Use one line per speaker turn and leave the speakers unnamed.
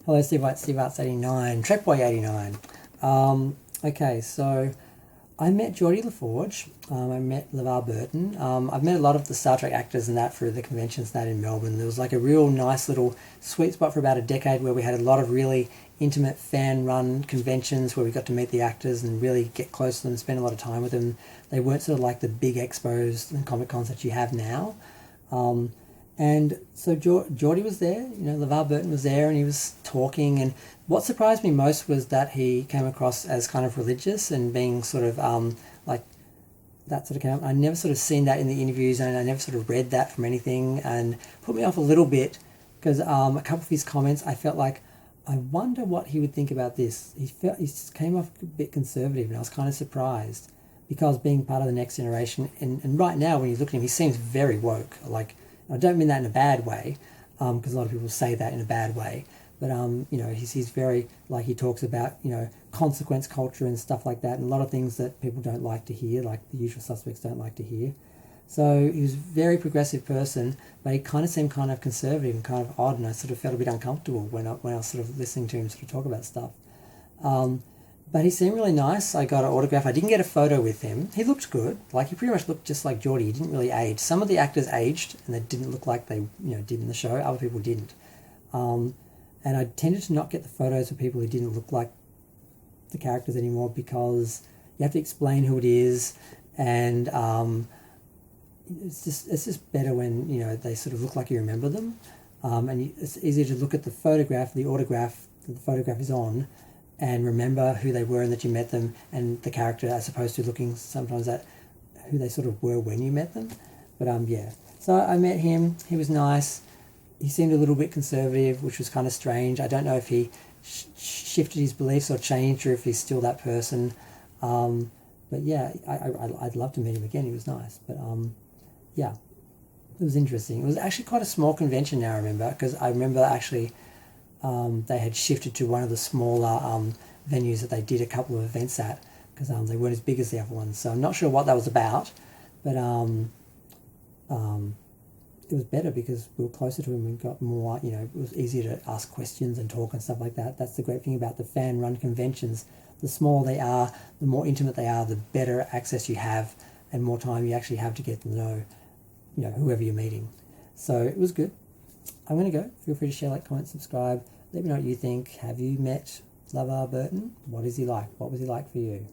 Hello, Steve Arts 89, Trek Boy 89. Okay, so I met Geordie LaForge. I met LeVar Burton. I've met a lot of the Star Trek actors and that through the conventions and that in Melbourne. There was like a real nice little sweet spot for about a decade where we had a lot of really intimate fan-run conventions where we got to meet the actors and really get close to them and spend a lot of time with them. They weren't sort of like the big expos and Comic Cons that you have now. And so Geordie was there, LeVar Burton was there and he was talking, and what surprised me most was that he came across as kind of religious and being sort of like that sort of came up. I never sort of seen that in the interviews, and I never sort of read that from anything, and put me off a little bit because a couple of his comments I felt like, I wonder what he would think about this. He came off a bit conservative, and I was kind of surprised because being part of the next generation, and right now when you look at him, he seems very woke. Like, I don't mean that in a bad way, because a lot of people say that in a bad way. But he's very, like, he talks about consequence culture and stuff like that, and a lot of things that people don't like to hear, like the usual suspects don't like to hear. So he was a very progressive person, but he kind of seemed kind of conservative and kind of odd, and I sort of felt a bit uncomfortable when I was sort of listening to him sort of talk about stuff. But he seemed really nice. I got an autograph. I didn't get a photo with him. He looked good. Like, he pretty much looked just like Geordie. He didn't really age. Some of the actors aged, and they didn't look like they did in the show. Other people didn't. And I tended to not get the photos of people who didn't look like the characters anymore because you have to explain who it is, and it's just better when they sort of look like you remember them, and it's easier to look at the photograph, the autograph that the photograph is on, and remember who they were and that you met them and the character, as opposed to looking sometimes at who they sort of were when you met them. But yeah, so I met him. He was nice. He seemed a little bit conservative, which was kind of strange. I don't know if he shifted his beliefs or changed, or if he's still that person. But yeah, I'd love to meet him again. He was nice. But yeah, it was interesting. It was actually quite a small convention now, I remember, because I remember actually they had shifted to one of the smaller venues that they did a couple of events at, because they weren't as big as the other ones. So I'm not sure what that was about, but it was better because we were closer to him and got more, it was easier to ask questions and talk and stuff like that. That's the great thing about the fan-run conventions. The smaller they are, the more intimate they are, the better access you have and more time you actually have to get to know, whoever you're meeting. So it was good. I'm going to go. Feel free to share, like, comment, subscribe. Let me know what you think. Have you met LeVar Burton? What is he like? What was he like for you?